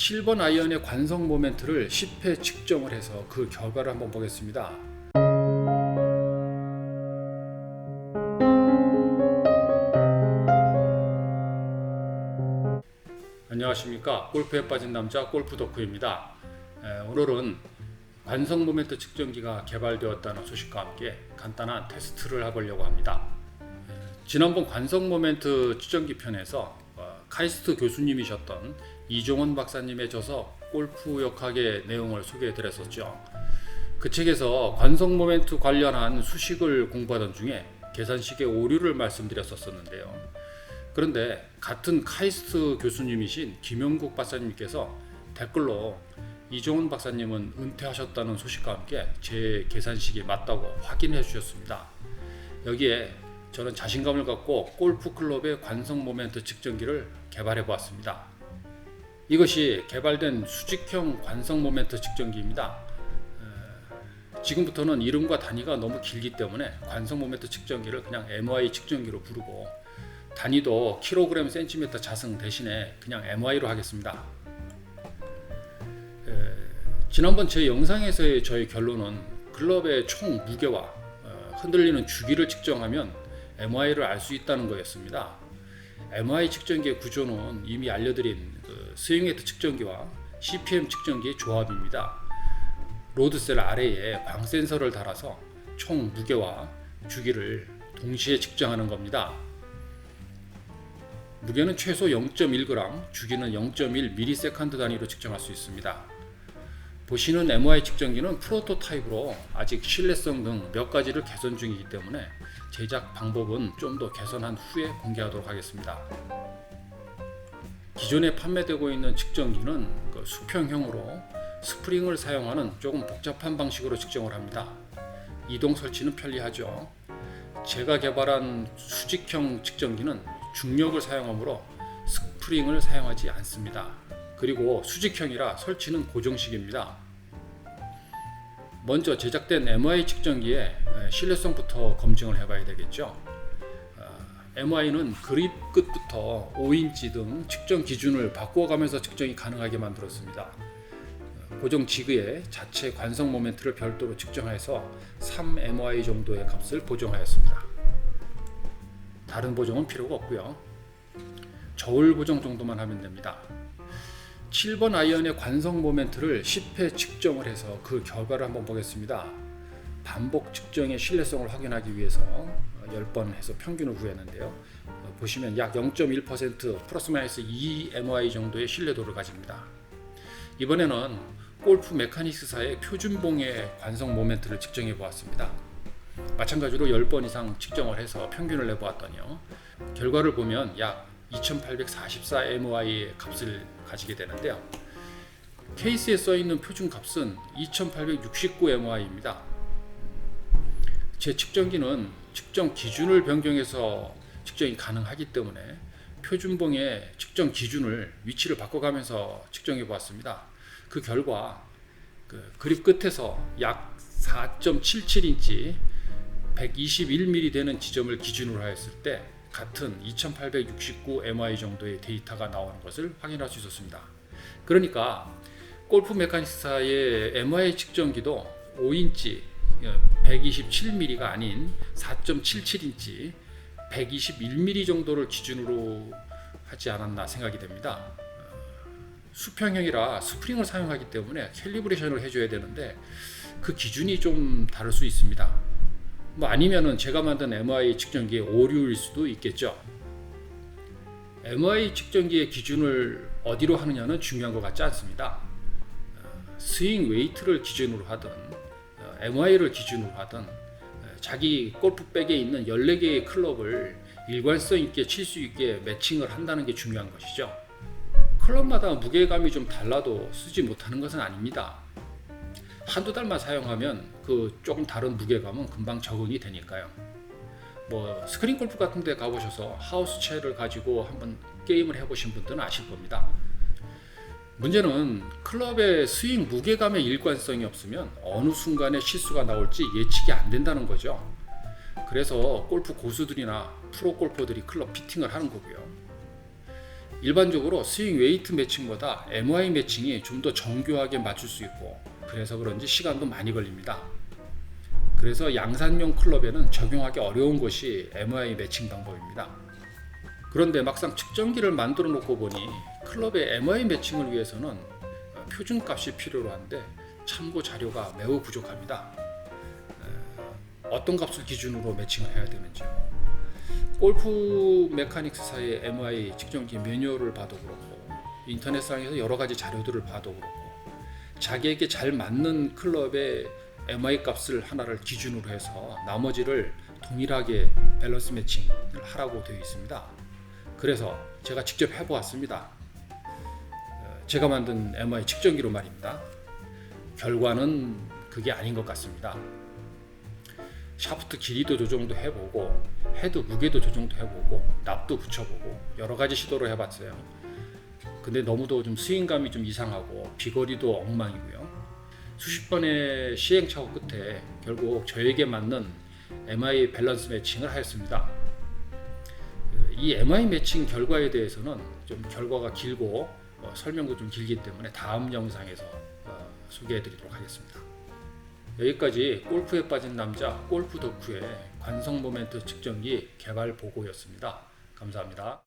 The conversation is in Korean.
7번 아이언의 관성 모멘트를 10회 측정을 해서 그 결과를 한번 보겠습니다. 안녕하십니까. 골프에 빠진 남자 골프 덕후입니다. 오늘은 관성 모멘트 측정기가 개발되었다는 소식과 함께 간단한 테스트를 해보려고 합니다. 지난번 관성 모멘트 측정기 편에서 카이스트 교수님이셨던 이종원 박사님의 저서 골프 역학의 내용을 소개해 드렸었죠. 그 책에서 관성 모멘트 관련한 수식을 공부하던 중에 계산식의 오류를 말씀드렸었는데요. 그런데 같은 카이스트 교수님이신 김영국 박사님께서 댓글로 이종원 박사님은 은퇴하셨다는 소식과 함께 제 계산식이 맞다고 확인해 주셨습니다. 여기에 저는 자신감을 갖고 골프 클럽의 관성 모멘트 측정기를 개발해 보았습니다. 이것이 개발된 수직형 관성 모멘트 측정기입니다. 지금부터는 이름과 단위가 너무 길기 때문에 관성 모멘트 측정기를 그냥 MY 측정기로 부르고 단위도 킬로그램 센티미터 자승 대신에 그냥 MY로 하겠습니다. 지난번 제 영상에서의 저의 결론은 클럽의 총 무게와 흔들리는 주기를 측정하면 MY를 알 수 있다는 거였습니다. MY 측정기의 구조는 이미 알려드린 스윙 웨이트 측정기와 CPM 측정기의 조합입니다. 로드셀 아래에 광 센서를 달아서 총 무게와 주기를 동시에 측정하는 겁니다. 무게는 최소 0.1g, 주기는 0.1ms 단위로 측정할 수 있습니다. 보시는 MY 측정기는 프로토타입으로 아직 신뢰성 등 몇 가지를 개선 중이기 때문에 제작 방법은 좀 더 개선한 후에 공개하도록 하겠습니다. 기존에 판매되고 있는 측정기는 수평형으로 스프링을 사용하는 조금 복잡한 방식으로 측정을 합니다. 이동 설치는 편리하죠. 제가 개발한 수직형 측정기는 중력을 사용하므로 스프링을 사용하지 않습니다. 그리고 수직형이라 설치는 고정식입니다. 먼저 제작된 MY 측정기의 신뢰성부터 검증을 해봐야 되겠죠. MY는 그립 끝부터 5인치 등 측정 기준을 바꿔가면서 측정이 가능하게 만들었습니다. 고정 지그에 자체 관성 모멘트를 별도로 측정해서 3MY 정도의 값을 보정하였습니다. 다른 보정은 필요가 없고요. 저울 보정 정도만 하면 됩니다. 7번 아이언의 관성 모멘트를 10회 측정을 해서 그 결과를 한번 보겠습니다. 반복 측정의 신뢰성을 확인하기 위해서 10번 해서 평균을 구했는데요. 보시면 약 0.1% 플러스 마이너스 2MY 정도의 신뢰도를 가집니다. 이번에는 골프 메카닉스사의 표준봉의 관성 모멘트를 측정해 보았습니다. 마찬가지로 10번 이상 측정을 해서 평균을 내보았더니요. 결과를 보면 약 2844MY의 값을 가지게 되는데요. 케이스에 써있는 표준값은 2869MY입니다. 제 측정기는 측정 기준을 변경해서 측정이 가능하기 때문에 표준봉의 측정 기준을 위치를 바꿔가면서 측정해 보았습니다. 그 결과 그립 끝에서 약 4.77인치 121mm 되는 지점을 기준으로 하였을 때 같은 2869MY 정도의 데이터가 나오는 것을 확인할 수 있었습니다. 그러니까 골프 메카닉스사의 MY 측정기도 5인치 127mm가 아닌 4.77인치 121mm 정도를 기준으로 하지 않았나 생각이 됩니다. 수평형이라 스프링을 사용하기 때문에 캘리브레이션을 해줘야 되는데 그 기준이 좀 다를 수 있습니다. 아니면은 제가 만든 MY 측정기의 오류일 수도 있겠죠. MY 측정기의 기준을 어디로 하느냐는 중요한 것 같지 않습니다. 스윙 웨이트를 기준으로 하든 MY를 기준으로 하든 자기 골프백에 있는 14개의 클럽을 일관성 있게 칠 수 있게 매칭을 한다는 게 중요한 것이죠. 클럽마다 무게감이 좀 달라도 쓰지 못하는 것은 아닙니다. 한두 달만 사용하면 그 조금 다른 무게감은 금방 적응이 되니까요. 스크린 골프 같은 데 가보셔서 하우스 채를 가지고 한번 게임을 해보신 분들은 아실 겁니다. 문제는 클럽의 스윙 무게감의 일관성이 없으면 어느 순간에 실수가 나올지 예측이 안 된다는 거죠. 그래서 골프 고수들이나 프로 골퍼들이 클럽 피팅을 하는 거고요. 일반적으로 스윙 웨이트 매칭보다 MOI 매칭이 좀 더 정교하게 맞출 수 있고, 그래서 그런지 시간도 많이 걸립니다. 그래서 양산용 클럽에는 적용하기 어려운 것이 MOI 매칭 방법입니다. 그런데 막상 측정기를 만들어 놓고 보니 클럽의 MOI 매칭을 위해서는 표준값이 필요로 한데 참고 자료가 매우 부족합니다. 어떤 값을 기준으로 매칭을 해야 되는지요. 골프 메카닉스사의 MOI 측정기 매뉴얼을 봐도 그렇고, 인터넷상에서 여러 가지 자료들을 봐도 그렇고, 자기에게 잘 맞는 클럽의 MOI 값을 하나를 기준으로 해서 나머지를 동일하게 밸런스 매칭을 하라고 되어 있습니다. 그래서 제가 직접 해보았습니다. 제가 만든 MOI 측정기로 말입니다. 결과는 그게 아닌 것 같습니다. 샤프트 길이도 조정도 해보고, 헤드 무게도 조정도 해보고, 납도 붙여보고, 여러 가지 시도를 해봤어요. 근데 너무도 좀 스윙감이 좀 이상하고 비거리도 엉망이고요. 수십 번의 시행착오 끝에 결국 저에게 맞는 MI 밸런스 매칭을 하였습니다. 이 MI 매칭 결과에 대해서는 좀 결과가 길고 설명도 좀 길기 때문에 다음 영상에서 소개해 드리도록 하겠습니다. 여기까지 골프에 빠진 남자 골프 덕후의 관성 모멘트 측정기 개발 보고였습니다. 감사합니다.